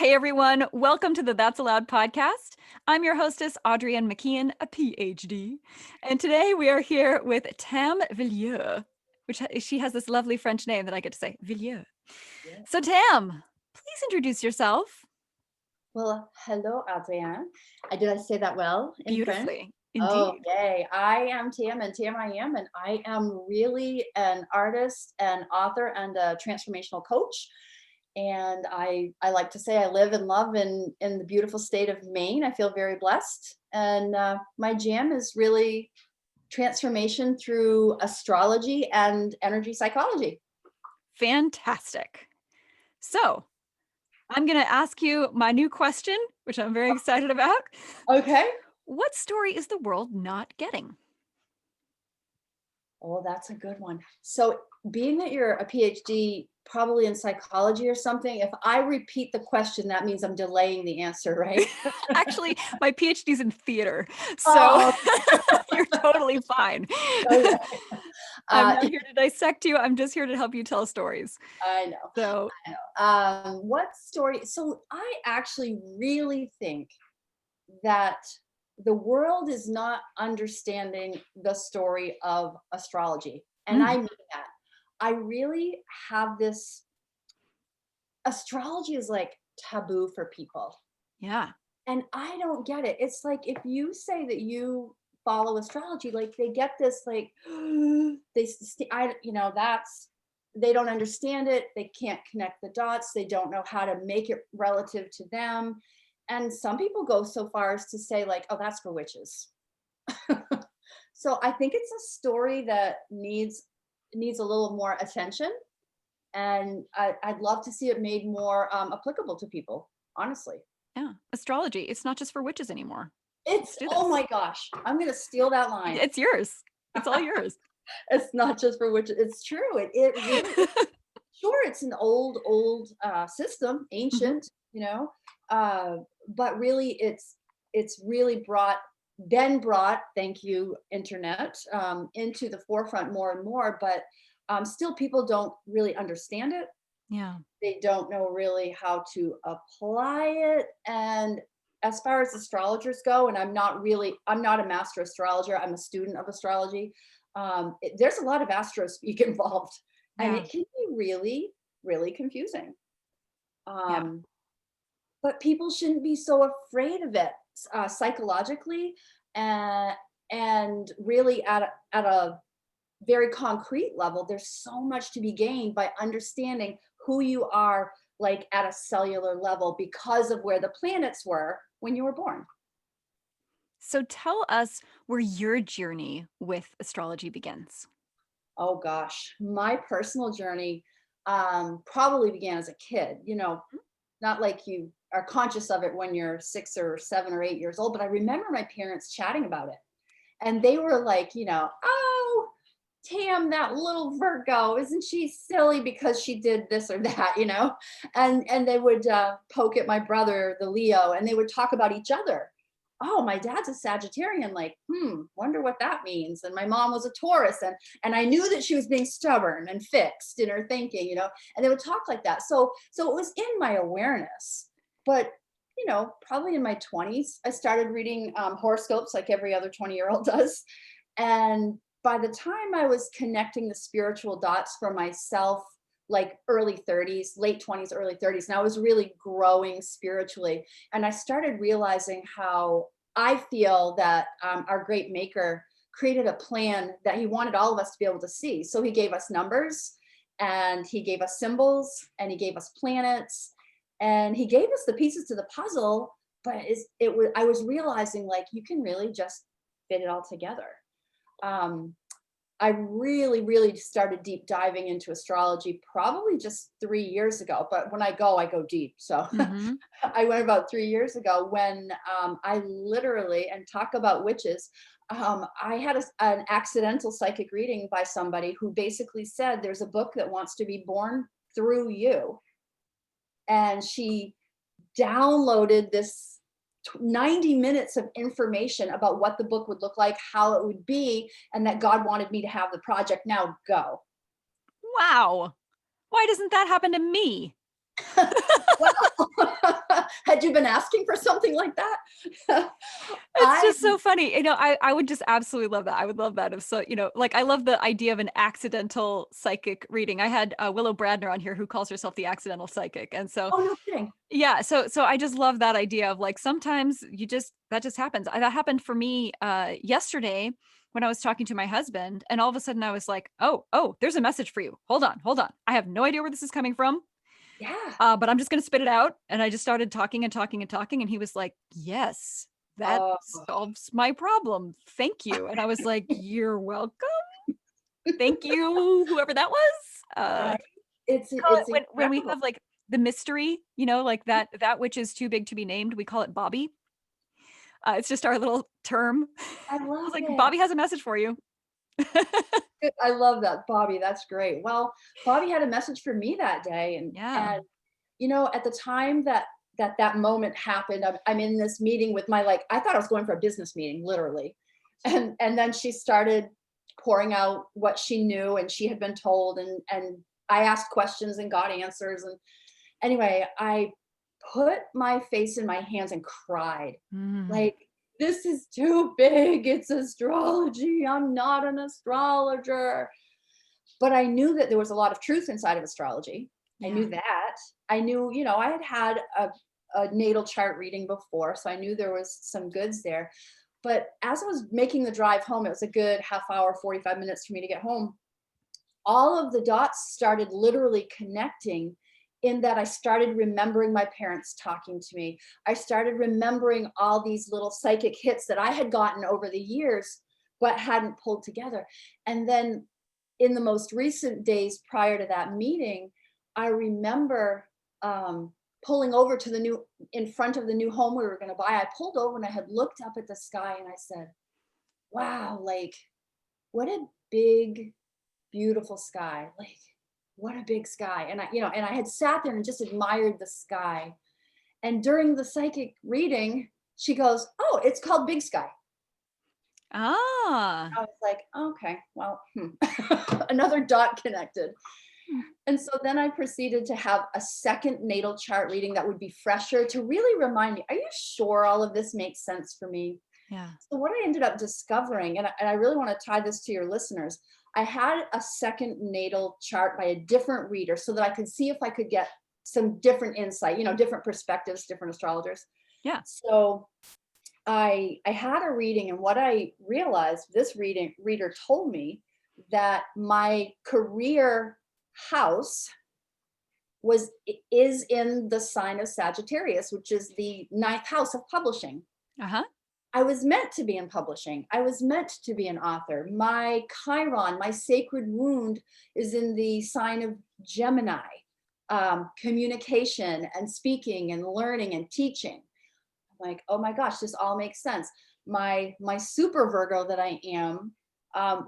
Hey everyone, welcome to the That's Allowed podcast. I'm your hostess, Audrienne McKeon, a PhD. And today we are here with Tam Veilleux, which she has this lovely French name that I get to say, Veilleux. Yeah. So Tam, please introduce yourself. Well, hello, Adrienne. Did I say that well in French? Beautifully, Oh, indeed. yay. I am Tam, and Tam I am, and I am really an artist, an author, and a transformational coach. And I like to say I live and love in the beautiful state of Maine. I feel very blessed. And my jam is really transformation through astrology and energy psychology. Fantastic. So I'm going to ask you my new question, which I'm very excited about. Okay. What story is the world not getting? Oh, that's a good one. So, being that you're a PhD, probably in psychology or something, if I repeat the question, that means I'm delaying the answer, right? Actually, my PhD's in theater, so Oh, you're totally fine. okay. I'm Uh, not here to dissect you. I'm just here to help you tell stories. I know. So, I know. What story? So, I actually really think that the world is not understanding the story of astrology. And I mm, mean that. I really have this astrology is like taboo for people. yeah, And I don't get it. It's like if you say that you follow astrology, like they get this like that's they don't understand it. They can't connect the dots. They don't know how to make it relative to them. And some people go so far as to say like, "Oh, that's for witches." So I think it's a story that needs a little more attention, and I'd love to see it made more applicable to people. Honestly. yeah. Astrology. It's not just for witches anymore. Let's It's do oh this. my gosh, I'm gonna steal that line. It's yours. It's all yours. It's not just for which it's true. It really is. Sure, it's an old system, Mhm. ancient, uh, but really it's really brought, thank you, internet, into the forefront more and more, but still people don't really understand it. Yeah. They don't know really how to apply it. And as far as astrologers go, and I'm not a master astrologer, I'm a student of astrology. There's a lot of astro speak involved, and Yeah. it can be really, really confusing. Yeah. Um, but people shouldn't be so afraid of it psychologically, and really at a very concrete level. There's so much to be gained by understanding who you are, like at a cellular level, because of where the planets were when you were born. So tell us where your journey with astrology begins. Oh gosh, my personal journey probably began as a kid. Not like you are conscious of it when you're 6 or 7 or 8 years old, but I remember my parents chatting about it. And they were like, "Oh, Tam, that little Virgo, isn't she silly because she did this or that?" And they would poke at my brother, the Leo, and they would talk about each other. Oh, my dad's a Sagittarian, like, wonder what that means. And my mom was a Taurus, and I knew that she was being stubborn and fixed in her thinking, and they would talk like that. So it was in my awareness. But probably in my 20s, I started reading horoscopes like every other 20-year-old does. And by the time I was connecting the spiritual dots for myself, like early 30s, late 20s, early 30s, and I was really growing spiritually. And I started realizing how I feel that our great maker created a plan that he wanted all of us to be able to see. So he gave us numbers, and he gave us symbols, and he gave us planets, and he gave us the pieces to the puzzle. But I was realizing, like, you can really just fit it all together. um, I really, really started deep diving into astrology probably just 3 years ago. But when I go deep. So Mm-hmm. I went about 3 years ago when I literally, and talk about witches, I had an accidental psychic reading by somebody who basically said, "There's a book that wants to be born through you." And she downloaded this 90 minutes of information about what the book would look like, how it would be, and that God wanted me to have the project now go. Wow. Why doesn't that happen to me? Well, Had you been asking for something like that? It's I just so funny. I would just absolutely love that. I would love that if so, like I love the idea of an accidental psychic reading. I had Willow Bradner on here who calls herself the accidental psychic. And so, oh, no kidding. yeah, so I just love that idea of like sometimes that just happens. That happened for me yesterday when I was talking to my husband, and all of a sudden I was like, oh, there's a message for you. Hold on. I have no idea where this is coming from. Yeah. But I'm just going to spit it out. And I just started talking and talking and talking. And he was like, yes, that Oh, solves my problem. Thank you. And I was like, you're welcome. Thank you, whoever that was. right. Call it It's when we incredible. have like the mystery, like that which is too big to be named, we call it Bobby. It's just our little term. I I was love like, it. Bobby has a message for you. I love that, Bobby. That's great. Well, Bobby had a message for me that day, Yeah. and at the time that moment happened, I'm in this meeting with my I thought I was going for a business meeting, literally, and then she started pouring out what she knew and she had been told, and I asked questions and got answers, and anyway, I put my face in my hands and cried. Mm. Like, this is too big. It's astrology. I'm not an astrologer. But I knew that there was a lot of truth inside of astrology. I Yeah. knew that. I knew, I had a natal chart reading before, so I knew there was some goods there. But as I was making the drive home, it was a good half hour, 45 minutes for me to get home. All of the dots started literally connecting, in that I started remembering my parents talking to me. I started remembering all these little psychic hits that I had gotten over the years, but hadn't pulled together. And then in the most recent days prior to that meeting, I remember pulling over to in front of the new home we were going to buy. I pulled over and I had looked up at the sky and I said, wow, like, what a big, beautiful sky. Like, what a big sky. And I had sat there and just admired the sky. And during the psychic reading, she goes, oh, it's called Big Sky. Ah. I was like, okay, well, another dot connected. And so then I proceeded to have a second natal chart reading that would be fresher, to really remind me, are you sure all of this makes sense for me? Yeah. So what I ended up discovering, and I really want to tie this to your listeners, I had a second natal chart by a different reader so that I could see if I could get some different insight, different perspectives, different astrologers. Yeah. So I had a reading, and what I realized, this reader told me that my career house is in the sign of Sagittarius, which is the ninth house of publishing. Uh-huh. I was meant to be in publishing. I was meant to be an author. My Chiron, my sacred wound, is in the sign of Gemini. Communication and speaking and learning and teaching. I'm like, oh my gosh, this all makes sense. My super Virgo that I am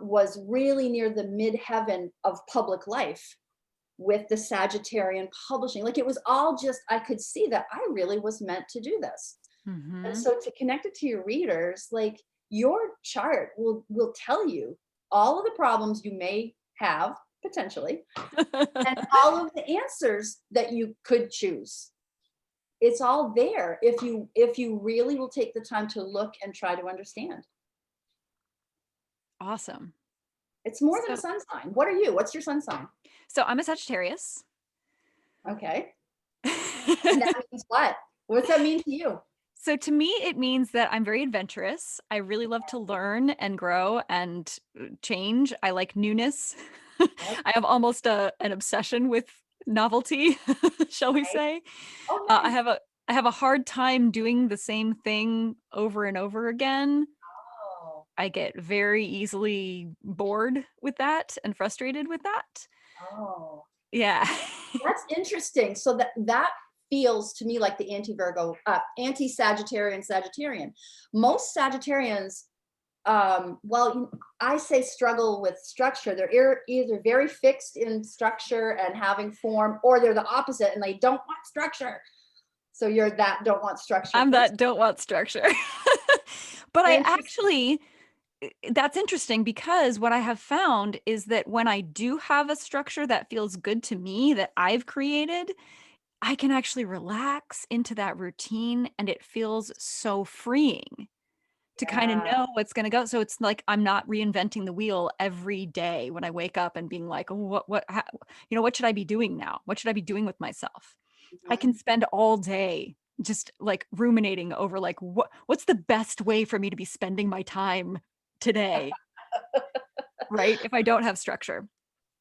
was really near the midheaven of public life with the Sagittarian publishing. Like, it was all just, I could see that I really was meant to do this. And Mm-hmm. so to connect it to your readers, like, your chart will tell you all of the problems you may have potentially, and all of the answers that you could choose. It's all there if you really will take the time to look and try to understand. Awesome. It's more than a So, sun sign. What are you? What's your sun sign? so I'm a Sagittarius. Okay. And that means what? What's that mean to you? So to me, it means that I'm very adventurous. I really love to learn and grow and change. I like newness. Right? I have almost an obsession with novelty, shall we Right? say? Oh, I nice. have a hard time doing the same thing over and over again. Oh, I get very easily bored with that and frustrated with that. oh. Yeah. That's interesting. So that feels to me like the anti-Virgo, anti-Sagittarian Sagittarian. Most Sagittarians, I say struggle with structure. They're either very fixed in structure and having form, or they're the opposite and they don't want structure. So you're that don't want structure I'm person. that don't want structure. But I Interesting. actually that's interesting because what I have found is that when I do have a structure that feels good to me that I've created, I can actually relax into that routine, and it feels so freeing to kind of Yeah. know what's going to go. So it's like I'm not reinventing the wheel every day when I wake up and being like, oh, what should I be doing now? What should I be doing with myself? I can Mhm. spend all day just like ruminating over like what's the best way for me to be spending my time today, right? If I don't have structure.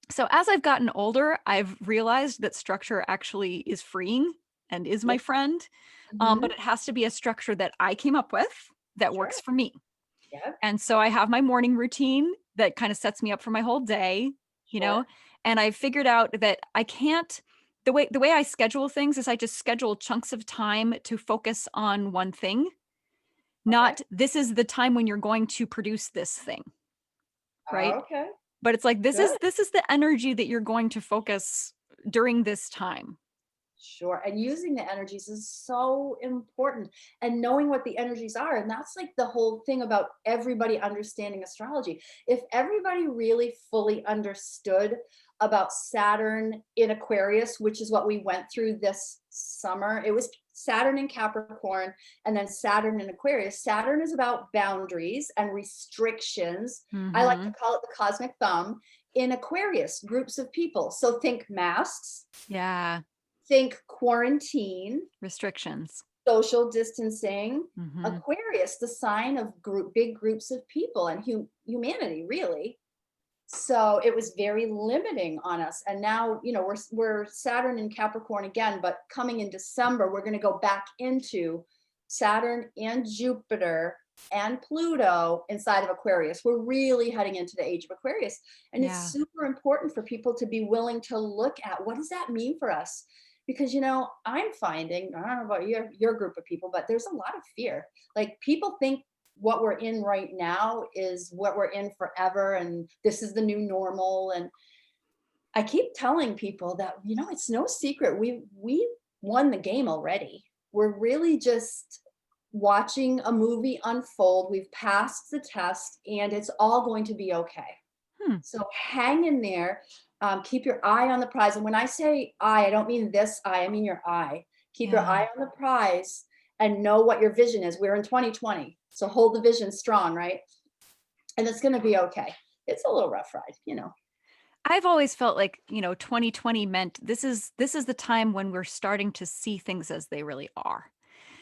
So as I've gotten older, I've realized that structure actually is freeing and is Yeah. my friend. But Mhm. it has to be a structure that I came up with that Sure. works for me. Yeah. And so I have my morning routine that kind of sets me up for my whole day, you know, Sure. and I figured out that I can't the way I schedule things is I just schedule chunks of time to focus on one thing, Okay. not this is the time when you're going to produce this thing, right? Okay. But it's like Good. this is the energy that you're going to focus during this time. Sure. And using the energies is so important, and knowing what the energies are. And that's like the whole thing about everybody understanding astrology. If everybody really fully understood about Saturn in Aquarius, which is what we went through this summer, it was Saturn in Capricorn and then Saturn in Aquarius. Saturn is about boundaries and restrictions. I like to Mhm. call it the cosmic thumb. In Aquarius, groups of people. So think masks, Yeah, think quarantine, restrictions. social distancing. Mhm. Aquarius, the sign of big groups of people and humanity, really. So it was very limiting on us. And now, we're Saturn in Capricorn again, but coming in December, we're going to go back into Saturn and Jupiter and Pluto inside of Aquarius. We're really heading into the age of Aquarius. And it's Yeah. super important for people to be willing to look at what does that mean for us? Because I'm finding, I don't know about your group of people, but there's a lot of fear. Like people think what we're in right now is what we're in forever, and this is the new normal. And I keep telling people that it's no secret we won the game already. We're really just watching a movie unfold. We've passed the test and it's all going to be okay. Hmm. So hang in there. Keep your eye on the prize. And when I say eye, I don't mean this eye, I mean your eye. Keep your Yeah. eye on the prize and know what your vision is. We're in 2020. So hold the vision strong, right? And it's going to be okay. It's a little rough ride. I've always felt like, 2020 meant this is the time when we're starting to see things as they really are.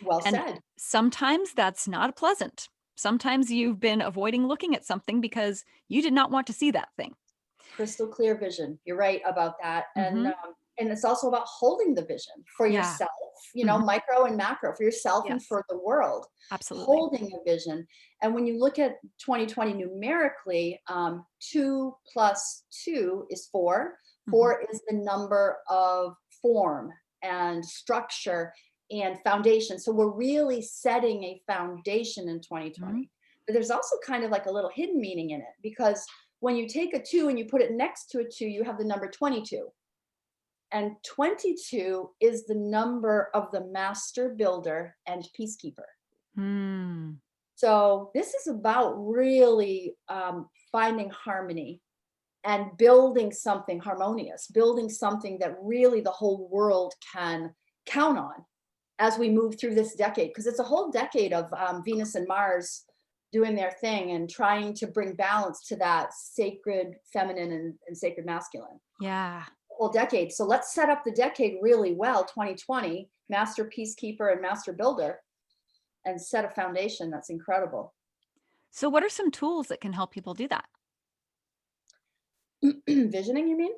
Well And said. sometimes that's not pleasant. Sometimes you've been avoiding looking at something because you did not want to see that thing. Crystal clear vision. You're right about that. And Mhm. it's also about holding the vision for Yeah. yourself, Mhm. micro and macro, for yourself and Yes. for the world. Absolutely. Holding a vision. And when you look at 2020 numerically, 2 plus 2 is 4. Mhm. 4 is the number of form and structure and foundation. So we're really setting a foundation in Mhm. 2020. But there's also kind of like a little hidden meaning in it, because when you take a 2 and you put it next to a 2, you have the number 22. And 22 is the number of the master builder and peacekeeper. Hmm. So this is about really finding harmony and building something harmonious, building something that really the whole world can count on as we move through this decade, because it's a whole decade of Venus and Mars doing their thing and trying to bring balance to that sacred feminine and sacred masculine. Yeah. Whole decade. So let's set up the decade really well, 2020, master peacekeeper and master builder, and set a foundation that's incredible. So what are some tools that can help people do that? Visioning, you mean?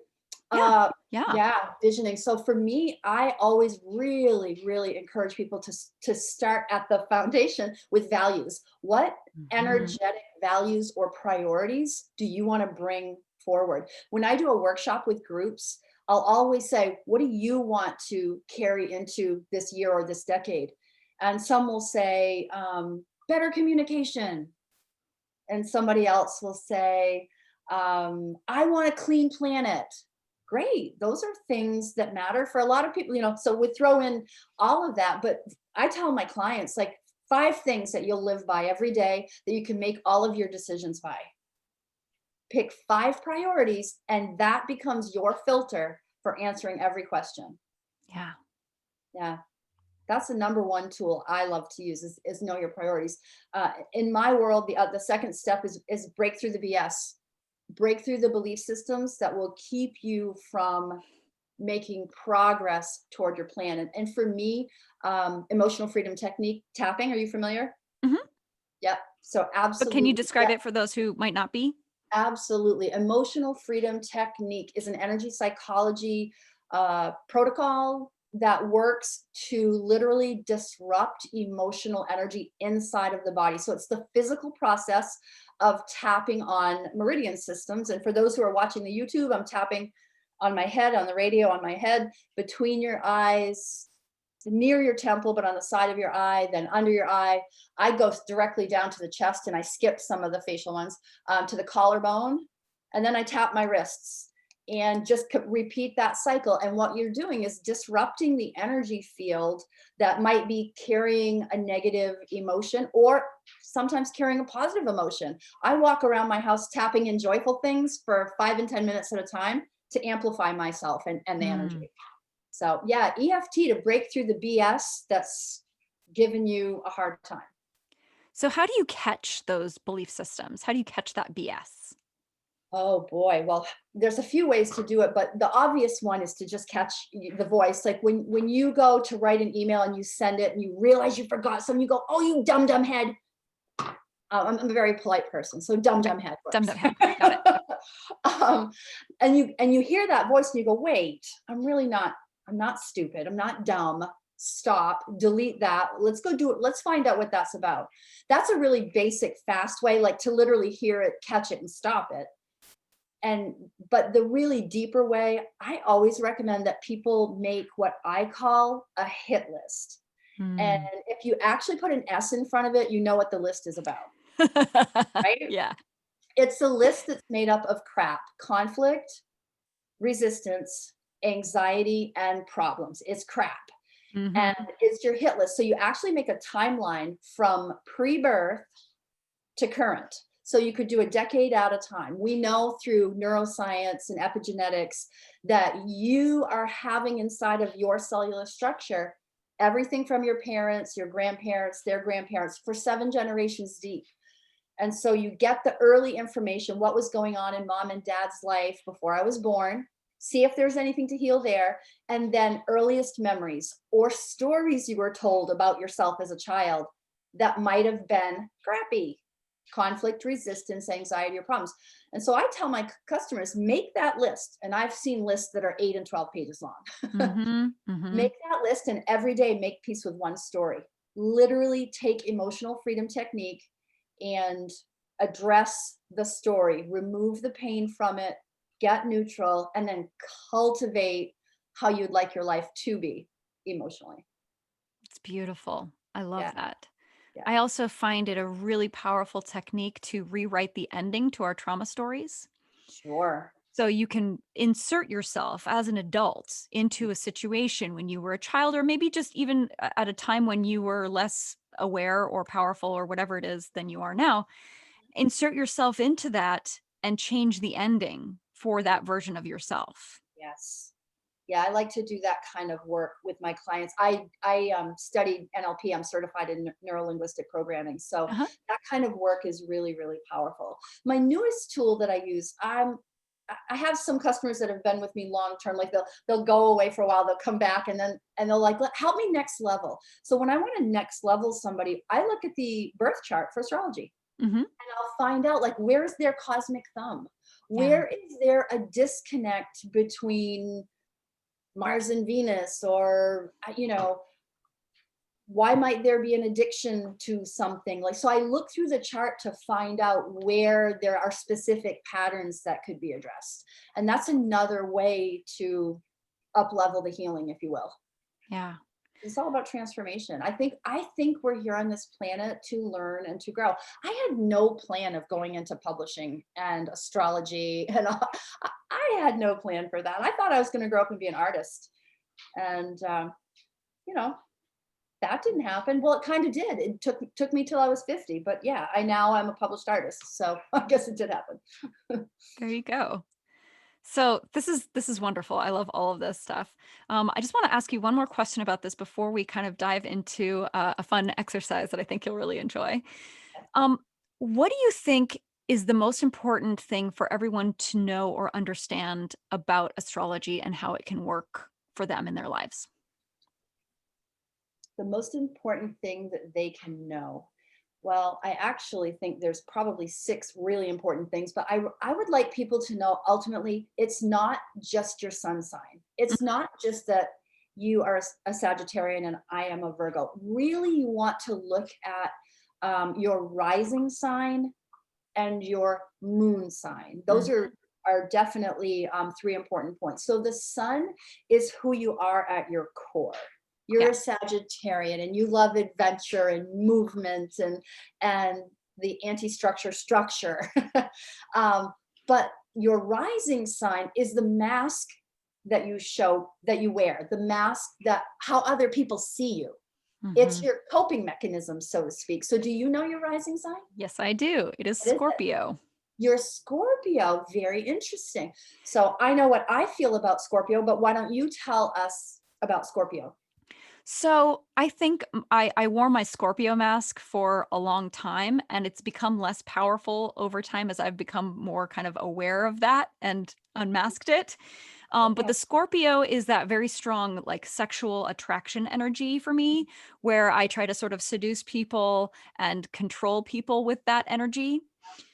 Yeah. Uh, Yeah. yeah, visioning. So for me, I always really, really encourage people to start at the foundation with values. What Mhm. energetic values or priorities do you want to bring forward? When I do a workshop with groups, I'll always say, what do you want to carry into this year or this decade? And some will say, better communication, and somebody else will say, I want a clean planet. Great. Those are things that matter for a lot of people, so we throw in all of that. But I tell my clients, like, 5 things that you'll live by every day that you can make all of your decisions by. Pick 5 priorities, and that becomes your filter for answering every question. Yeah. Yeah. That's the number one tool I love to use is know your priorities. In my world, the second step is break through the BS, break through the belief systems that will keep you from making progress toward your plan. And for me, emotional freedom technique tapping. Are you familiar? Mhm. Yep. So But can you absolutely, describe yeah, it for those who might not be? absolutely. Emotional freedom technique is an energy psychology protocol that works to literally disrupt emotional energy inside of the body. So it's the physical process of tapping on meridian systems. And for those who are watching the YouTube, I'm tapping on my head, on the radio, on my head, between your eyes, near your temple, but on the side of your eye, then under your eye. I go directly down to the chest and I skip some of the facial ones to the collarbone. And then I tap my wrists and just repeat that cycle. And what you're doing is disrupting the energy field that might be carrying a negative emotion or sometimes carrying a positive emotion. I walk around my house tapping in joyful things for 5 and 10 minutes at a time to amplify myself and the Mm. energy. So yeah, EFT to break through the BS that's given you a hard time. So how do you catch those belief systems? How do you catch that BS? Oh boy. Well, there's a few ways to do it, but the obvious one is to just catch the voice. Like when you go to write an email and you send it and you realize you forgot something, you go, "Oh, you dumb dumb head." I'm a very polite person, so dumb Okay. dumb head Dum works. dum head. Got it. Yep. um, and you hear that voice and you go, "Wait, I'm really not. I'm not stupid. I'm not dumb. Stop. Delete that. Let's go do it. Let's find out what that's about." That's a really basic, fast way, like to literally hear it, catch it, and stop it. And but the really deeper way, I always recommend that people make what I call a hit list. And Mm. if you actually put an S in front of it, you know what the list is about, right? Yeah. It's a list that's made up of crap: conflict, resistance, anxiety, and problems. It's crap. And Mhm. it's your hit list. So you actually make a timeline from pre-birth to current. So you could do a decade at a time. We know through neuroscience and epigenetics that you are having inside of your cellular structure everything from your parents, your grandparents, their grandparents for 7 generations deep. And so you get the early information, what was going on in mom and dad's life before I was born, see if there's anything to heal there, and then earliest memories or stories you were told about yourself as a child that might have been crappy: conflict, resistance, anxiety, or problems. And so I tell my customers, make that list. And I've seen lists that are 8 and 12 pages long. Mhm. Mhm. Make that list and every day make peace with one story. Literally take emotional freedom technique and address the story, remove the pain from it, get neutral, and then cultivate how you'd like your life to be emotionally. It's beautiful. I love Yeah, that. yeah, I also find it a really powerful technique to rewrite the ending to our trauma stories. sure. So you can insert yourself as an adult into a situation when you were a child, or maybe just even at a time when you were less aware or powerful or whatever it is than you are now. Insert yourself into that and change the ending for that version of yourself. Yes. Yeah, I like to do that kind of work with my clients. I studied NLP. I'm certified in neuro linguistic programming, so Uh-huh. that kind of work is really really powerful. My newest tool that I use, I have some customers that have been with me long term. Like they'll go away for a while, they'll come back, and they'll like, help me next level." So when I want to next level somebody, I look at the birth chart for astrology. Mhm. And I'll find out, like, where's their cosmic thumb? Yeah. Where is there a disconnect between Mars and Venus? Or, why might there be an addiction to something? Like, so I look through the chart to find out where there are specific patterns that could be addressed. And that's another way to up level the healing, if you will. Yeah. It's all about transformation. I think we're here on this planet to learn and to grow. I had no plan of going into publishing and astrology, and I had no plan for that. I thought I was going to grow up and be an artist, and you know that didn't happen. Well, it kind of did. It took me till I was 50, but yeah, I'm a published artist, so I guess it did happen. There you go. So this is wonderful. I love all of this stuff. I just want to ask you one more question about this before we kind of dive into a fun exercise that I think you'll really enjoy. Um, what do you think is the most important thing for everyone to know or understand about astrology and how it can work for them in their lives? The most important thing that they can know. Well, I actually think there's probably six really important things, but I would like people to know ultimately it's not just your sun sign. It's not just that you are a Sagittarian and I am a Virgo. Really, you want to look at your rising sign and your moon sign. Those Mhm. are definitely three important points. So the sun is who you are at your core. You're Yeah. a Sagittarian and you love adventure and movement and the anti-structure structure. um, but your rising sign is the mask that you show, that you wear, the mask that how other people see you. It's Mhm. your coping mechanism, so to speak. So do you know your rising sign? Yes, I do. It is What is it? Scorpio. You're Scorpio. Very interesting. So I know what I feel about Scorpio, but why don't you tell us about Scorpio? So I think I wore my Scorpio mask for a long time, and it's become less powerful over time as I've become more kind of aware of that and unmasked it. But Okay. the Scorpio is that very strong, like sexual attraction energy for me, where I try to sort of seduce people and control people with that energy.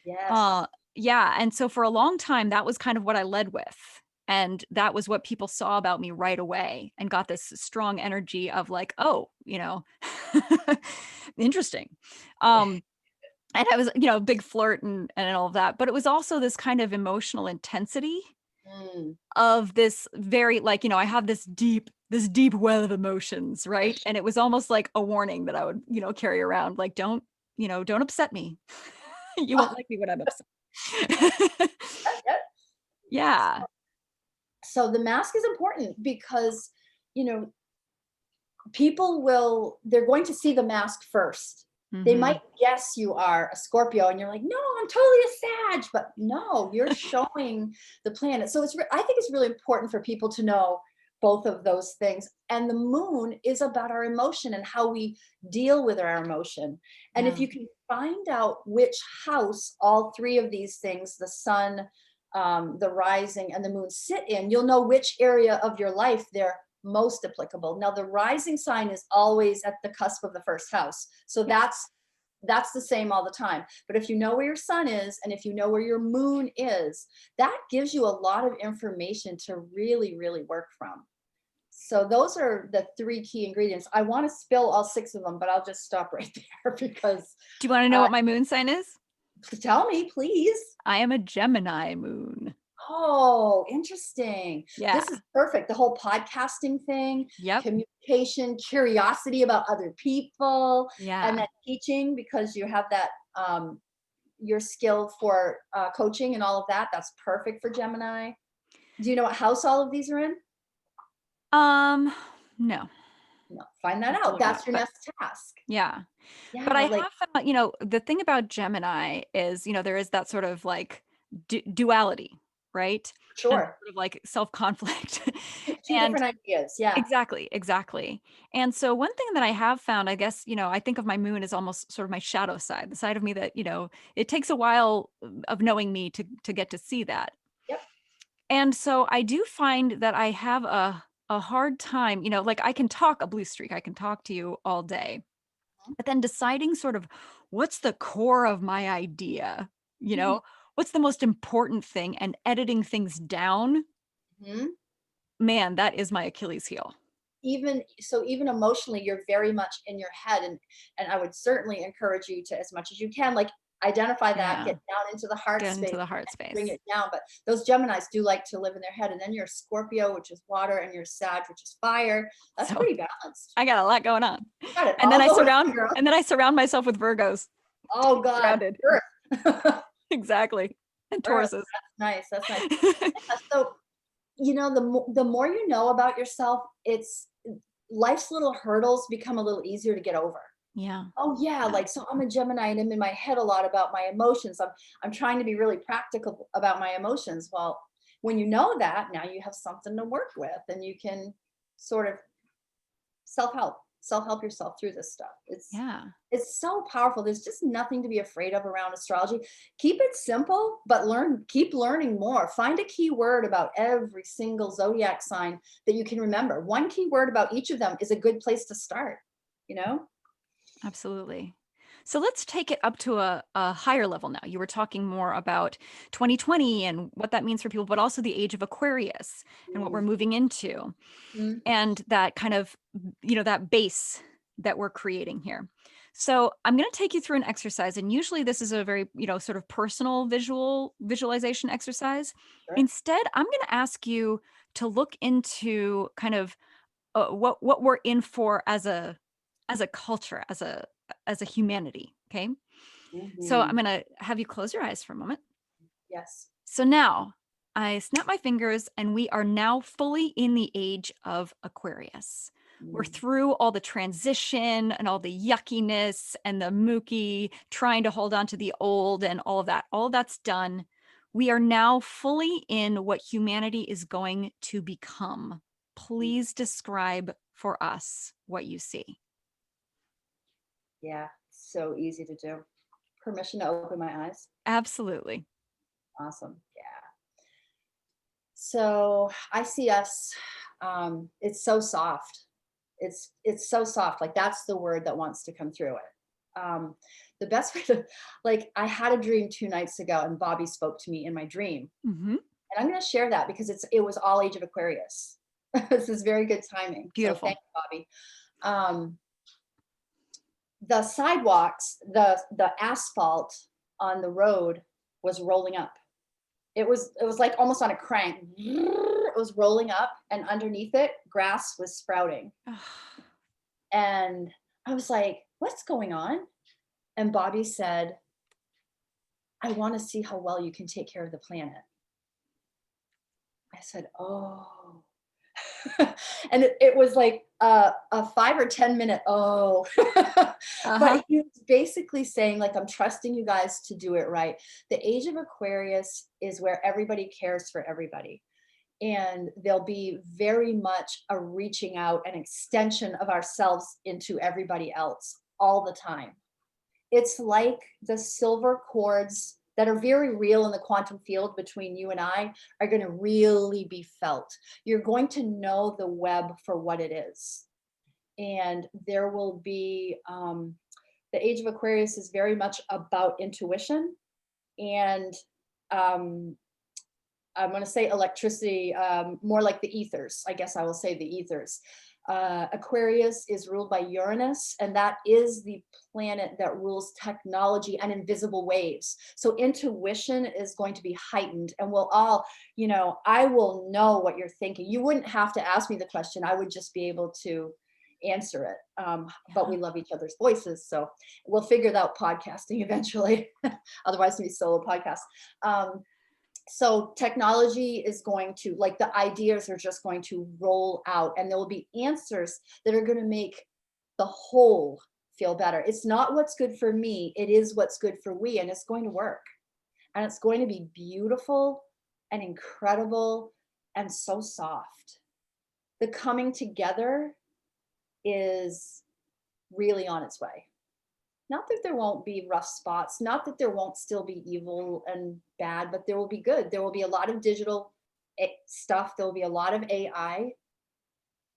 Yes. Uh, yeah, and so for a long time, that was kind of what I led with. And that was what people saw about me right away and got this strong energy of like, oh, interesting. Um, and I was, a big flirt and all of that. But it was also this kind of emotional intensity Mm. of this very like, I have this deep well of emotions, right? And it was almost like a warning that I would, carry around, like, don't upset me. You won't like me when I'm upset. Yeah. Yeah. So the mask is important because, you know, they're going to see the mask first. They Mhm. might guess you are a Scorpio and you're like, no, I'm totally a Sag, but no, you're showing the planet. So I think it's really important for people to know both of those things. And the moon is about our emotion and how we deal with our emotion. And if Yeah. you can find out which house all three of these things, the sun, the rising, and the moon sit in, you'll know which area of your life they're most applicable. Now, the rising sign is always at the cusp of the first house. So Yeah. that's the same all the time. But if you know where your sun is and if you know where your moon is, that gives you a lot of information to really, really work from. So those are the three key ingredients. I want to spill all six of them, but I'll just stop right there because Do you wanna know uh, what my moon sign is? tell me, please. I am a Gemini moon. Oh, interesting. Yeah. This is perfect. The whole podcasting thing, Yep. communication, curiosity about other people, and Yeah. then teaching because you have that your skill for coaching and all of that. That's perfect for Gemini. Do you know what house all of these are in? Um, no. No, find I that have to out. look it That's up, your but next task. yeah. But Yeah, I like have found, the thing about Gemini is, there is that sort of like duality, right? And sure. sort of like self-conflict. Two And different ideas. Yeah. exactly, exactly. And so one thing that I have found, I guess, I think of my moon as almost sort of my shadow side, the side of me that, it takes a while of knowing me to get to see that. Yep. And so I do find that I have a hard time, like I can talk a blue streak, I can talk to you all day, but then deciding sort of what's the core of my idea, you Mhm. know, what's the most important thing and editing things down, Mhm. man, that is my Achilles heel. Even emotionally you're very much in your head, and I would certainly encourage you to, as much as you can, like, identify that, Yeah. get down into the heart Get into space the heart and bring space. it down. But those Geminis do like to live in their head, and then you're Scorpio, which is water, and you're Sag, which is fire. That's So pretty balanced. I got a lot going on. You got it And then all I going surround on, girl. and then I surround myself with Virgos to Oh be god, grounded. earth. Exactly. And Earth, Tauruses. that's nice, that's nice. So, the more you know about yourself, it's life's little hurdles become a little easier to get over. Yeah. Oh yeah, Yeah. like, so I'm a Gemini and I'm in my head a lot about my emotions. I'm trying to be really practical about my emotions. Well, when you know that, now you have something to work with, and you can sort of self-help yourself through this stuff. Yeah. It's so powerful. There's just nothing to be afraid of around astrology. Keep it simple, but keep learning more. Find a key word about every single zodiac sign that you can remember. One key word about each of them is a good place to start, you know? Absolutely. So let's take it up to a higher level now. You were talking more about 2020 and what that means for people, but also the age of Aquarius and what we're moving into, Mhm. and that kind of, that base that we're creating here. So I'm going to take you through an exercise, and usually this is a very, sort of personal visualization exercise. Sure. Instead, I'm going to ask you to look into kind of what we're in for as a culture, as a humanity. Okay. So I'm Mhm. going to have you close your eyes for a moment. Yes. So now I snap my fingers, and we are now fully in the age of Aquarius. We're Mm. through all the transition and all the yuckiness and the mooky, trying to hold on to the old and all of that. All of that's done. We are now fully in what humanity is going to become. Please describe for us what you see. Yeah, so easy to do. Permission to open my eyes. Absolutely. Awesome. Yeah. So I see us. It's so soft. It's so soft. Like that's the word that wants to come through it. The best way to, like, I had a dream 2 nights ago, and Bobby spoke to me in my dream, Hmm. and I'm going to share that because it was all Age of Aquarius. This is very good timing. So thank Beautiful. you, Bobby. Um, the sidewalks, the asphalt on the road was rolling up. It was like almost on a crank. It was rolling up, and underneath it, grass was sprouting. And I was like, "What's going on?" And Bobby said, "I want to see how well you can take care of the planet." I said, "Oh." And it was like a 5 or 10 minute oh. Uh-huh. But he was basically saying, like, I'm trusting you guys to do it right. The age of Aquarius is where everybody cares for everybody. And there'll be very much a reaching out, an extension of ourselves into everybody else all the time. It's like the silver cords that are very real in the quantum field between you and I are going to really be felt. You're going to know the web for what it is. And there will be, the age of Aquarius is very much about intuition and, um, I'm going to say electricity, more like the ethers. I guess I will say the ethers. Aquarius is ruled by Uranus, and that is the planet that rules technology and invisible waves. So intuition is going to be heightened, and we'll all, I will know what you're thinking. You wouldn't have to ask me the question, I would just be able to answer it. But Yeah. we love each other's voices, so we'll figure out podcasting eventually. Otherwise, it'll be solo podcast. So technology is going to, like, the ideas are just going to roll out, and there will be answers that are going to make the whole feel better. It's not what's good for me, it is what's good for we, and it's going to work, and it's going to be beautiful and incredible and so soft. The coming together is really on its way. Not that there won't be rough spots, not that there won't still be evil and bad, but there will be good. There will be a lot of digital stuff. There will be a lot of AI,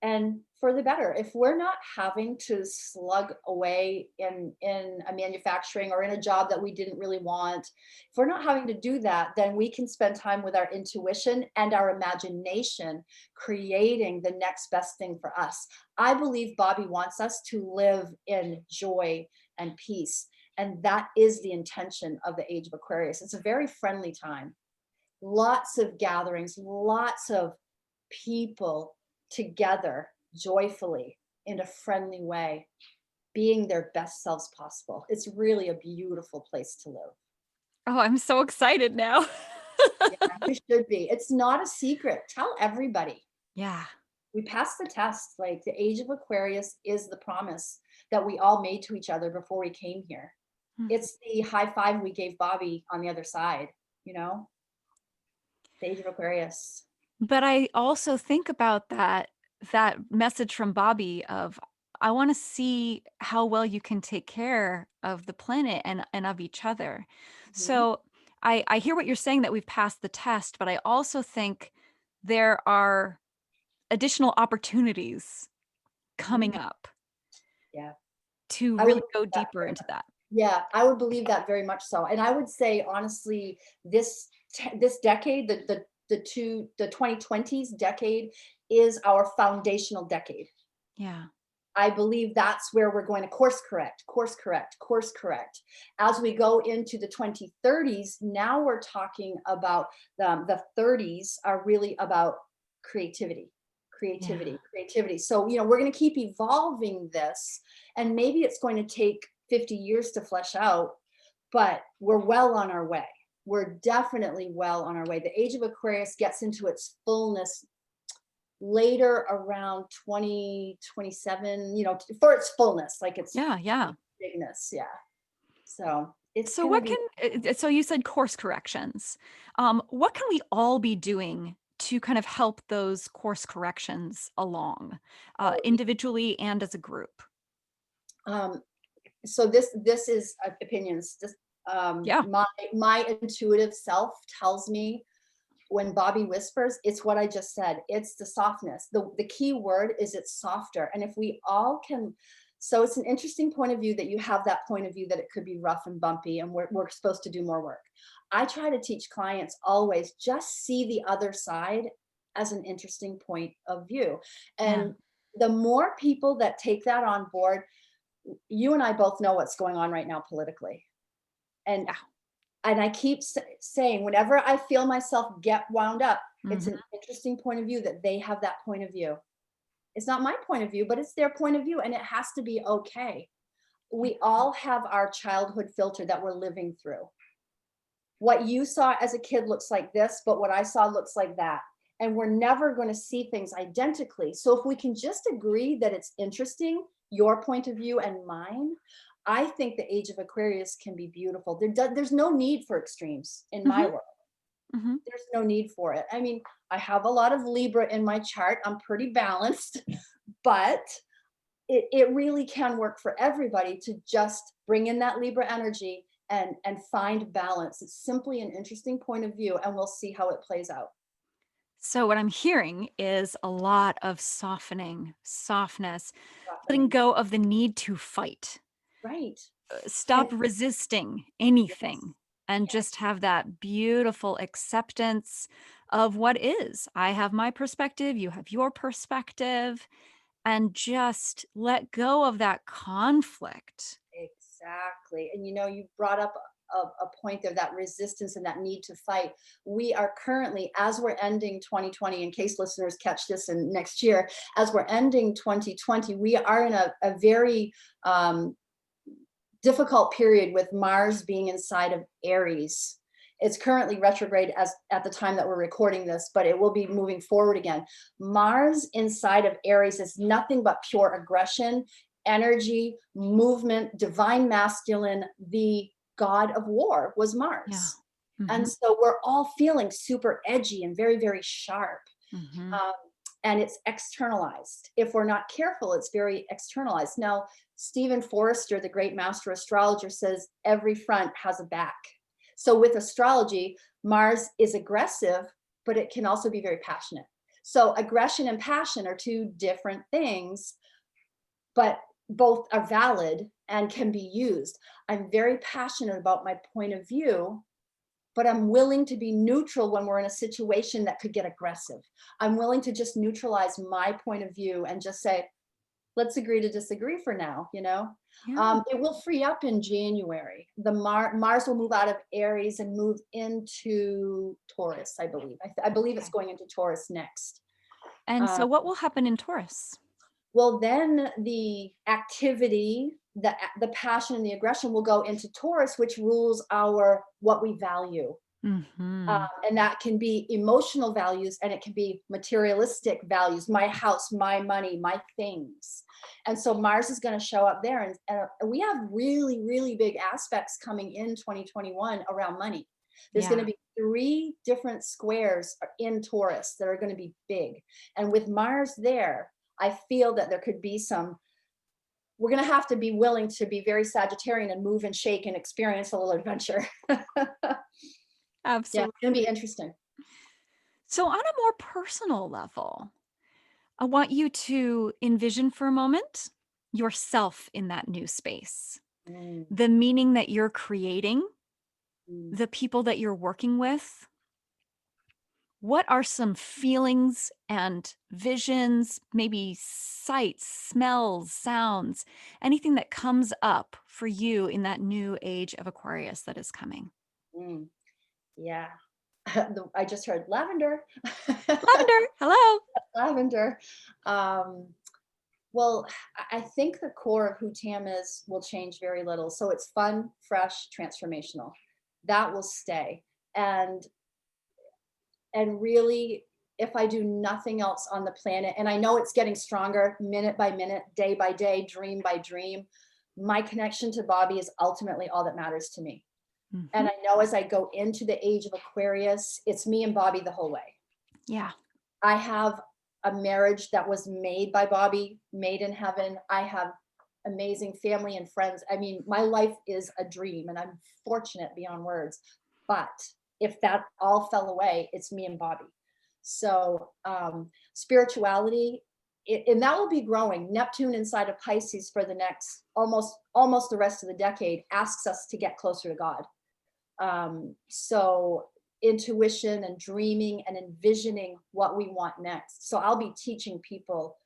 and for the better. If we're not having to slug away in a manufacturing or in a job that we didn't really want, if we're not having to do that, then we can spend time with our intuition and our imagination, creating the next best thing for us. I believe Bobby wants us to live in joy and peace, and that is the intention of the age of Aquarius. It's a very friendly time. Lots of gatherings, lots of people together joyfully in a friendly way, being their best selves possible. It's really a beautiful place to live. Oh, I'm so excited now. Yeah, you should be. It's not a secret. Tell everybody. Yeah. We passed the test. Like, the age of Aquarius is the promise that we all made to each other before we came here. Mhm. It's the high five we gave Bobby on the other side, you know? The Age of Aquarius. But I also think about that message from Bobby of, I want to see how well you can take care of the planet and of each other. Mhm. So I hear what you're saying, that we've passed the test, but I also think there are additional opportunities Mhm. coming up Yeah. to I would really go believe that deeper very into much. that. Yeah, I would believe that very much so. And I would say honestly, this decade, the 2020s decade is our foundational decade. Yeah. I believe that's where we're going to course correct, course correct, course correct. As we go into the 2030s, now we're talking about the 30s are really about creativity, Yeah. creativity, creativity. So, we're going to keep evolving this, and maybe it's going to take 50 years to flesh out, but we're well on our way. We're definitely well on our way. The Age of Aquarius gets into its fullness later around 2027, for its fullness, like its Yeah, yeah. bigness. Yeah. So it's So going to what be, can so you said course corrections. What can we all be doing to kind of help those course corrections along, oh, individually and as a group? um, so this is opinions. This, Yeah. my intuitive self tells me when Bobby whispers, it's what I just said. It's the softness. The key word is it's softer. And if we all can, so it's an interesting point of view that you have that point of view that it could be rough and bumpy and we're supposed to do more work. I try to teach clients always just see the other side as an interesting point of view. Yeah. And the more people that take that on board, you and I both know what's going on right now politically. And Yeah. and I keep saying, whenever I feel myself get wound up, it's Mhm. an interesting point of view that they have that point of view. It's not my point of view, but it's their point of view, and it has to be okay. Yeah. We all have our childhood filter that we're living through. What you saw as a kid looks like this, but what I saw looks like that. And we're never going to see things identically. So if we can just agree that it's interesting, your point of view and mine, I think the Age of Aquarius can be beautiful. There's no need for extremes in my Mhm. world. Mhm. There's no need for it. I mean, I have a lot of Libra in my chart. I'm pretty balanced, but it really can work for everybody to just bring in that Libra energy and find balance. It's simply an interesting point of view, and we'll see how it plays out. So what I'm hearing is a lot of softening, softness, letting Softening. go of the need to fight. Right. Stop And resisting yes, anything and yes, just have that beautiful acceptance of what is. I have my perspective, you have your perspective, and just let go of that conflict. exactly. And you brought up a point there, that resistance and that need to fight. We are currently, as we're ending 2020, in case listeners catch this in next year, as we're ending 2020, we are in a very difficult period with Mars being inside of Aries. It's currently retrograde as at the time that we're recording this, but it will be moving forward again. Mars inside of Aries is nothing but pure aggression, energy, movement, divine masculine. The god of war was Yeah. Mars. And Mhm. so we're all feeling super edgy and very, very sharp. Mhm. Um, and it's externalized. If we're not careful, it's very externalized. Now, Stephen Forrester, the great master astrologer, says every front has a back. So with astrology, Mars is aggressive, but it can also be very passionate. So aggression and passion are two different things, but both are valid and can be used. I'm very passionate about my point of view, but I'm willing to be neutral when we're in a situation that could get aggressive. I'm willing to just neutralize my point of view and just say, let's agree to disagree for now. Yeah. It will free up in January. The Mars will move out of Aries and move into Taurus, I believe. I believe it's Okay. going into Taurus next. And Uh, so what will happen in Taurus? well, then the activity, the passion and the aggression will go into Taurus, which rules our what we value. Mhm. And that can be emotional values and it can be materialistic values, my house, my money, my things. And so Mars is going to show up there. And we have really, really big aspects coming in 2021 around money. There's going to Yeah. be 3 different squares in Taurus that are going to be big. And with Mars there, I feel that there could be some, we're going to have to be willing to be very Sagittarian and move and shake and experience a little adventure. Yeah, it's going to be Absolutely. interesting. So, on a more personal level, I want you to envision for a moment yourself in that new space, Mm, the meaning that you're creating, mm, the people that you're working with. What are some feelings and visions, maybe sights, smells, sounds, anything that comes up for you in that new age of Aquarius that is coming? mm. Yeah. I just heard lavender. Lavender, hello. Lavender. Um, well, I think the core of who Tam is will change very little. So it's fun, fresh, transformational. That will stay. And really, if I do nothing else on the planet, and I know it's getting stronger minute by minute, day by day, dream by dream, my connection to Bobby is ultimately all that matters to me. And Mhm. I know as I go into the age of Aquarius, it's me and Bobby the whole way. Yeah. I have a marriage that was made by Bobby, made in heaven. I have amazing family and friends. I mean, my life is a dream and I'm fortunate beyond words. But if that all fell away, it's me and Bobby. So, spirituality, and that will be growing. Neptune inside of Pisces for the next almost the rest of the decade asks us to get closer to God. So intuition and dreaming and envisioning what we want next. So I'll be teaching people,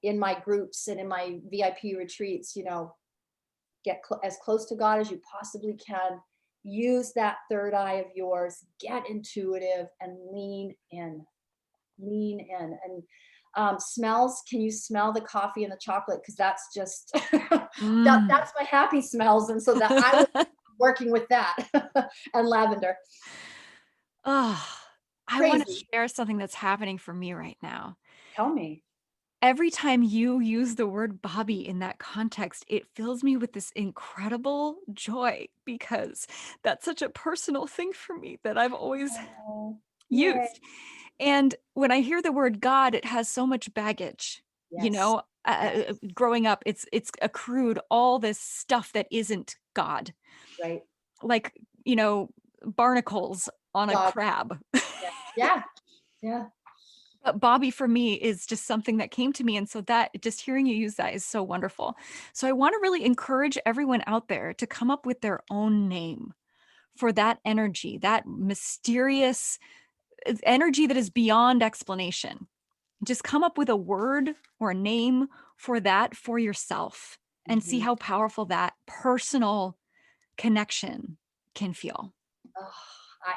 in my groups and in my VIP retreats, get as close to God as you possibly can. Use that third eye of yours, get intuitive and lean in. And smells, can you smell the coffee and the chocolate? Because that's just, Mm. that's my happy smells. And so that I was working with that and lavender. Oh, I wanna Crazy. share something that's happening for me right now. Tell me. Every time you use the word Bobby in that context, it fills me with this incredible joy because that's such a personal thing for me that I've always Oh, yay. used. And when I hear the word God, it has so much baggage, you Yes. know? Yes. Growing up, it's accrued all this stuff that isn't God, Right. like, barnacles on a Dog. crab. Yeah. Yeah. Yeah. But Bobby for me is just something that came to me, and so that just hearing you use that is so wonderful. So I wanna really encourage everyone out there to come up with their own name for that energy, that mysterious energy that is beyond explanation. Just come up with a word or a name for that for yourself and see Mhm. how powerful that personal connection can feel. Oh,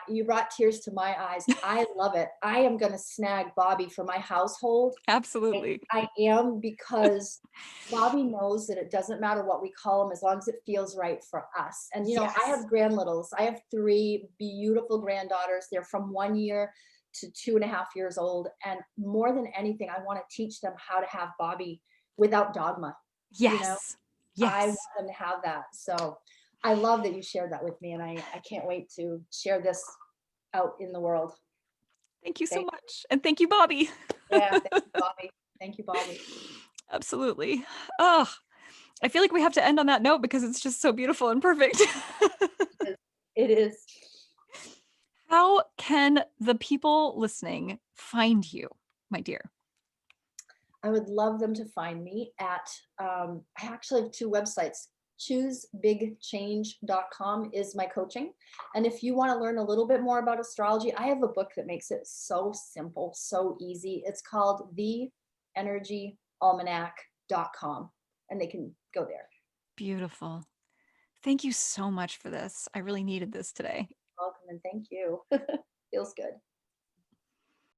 you brought tears to my eyes. I love it. I am going to snag Bobby for my household. I, Absolutely. I am, because Bobby knows that it doesn't matter what we call him as long as it feels right for us. And, I Yes. have grandlittles. I have 3 beautiful granddaughters. They're from 1 year to 2.5 years old. And more than anything, I want to teach them how to have Bobby without dogma. You know, Yes. I want Yes. them to have that. So I love that you shared that with me. And I can't wait to share this out in the world. Thank you so Thank much, and thank you, Bobby. Yeah. Thank you, Bobby. Thank you, Bobby. Absolutely. Oh, I feel like we have to end on that note because it's just so beautiful and perfect. It is. It is. How can the people listening find you, my dear? I would love them to find me at, I actually have 2 websites. Choosebigchange.com is my coaching. And if you want to learn a little bit more about astrology, I have a book that makes it so simple, so easy. It's called theenergyalmanac.com, and they can go there. Beautiful. Thank you so much for this. I really needed this today. Welcome and thank you. Feels good.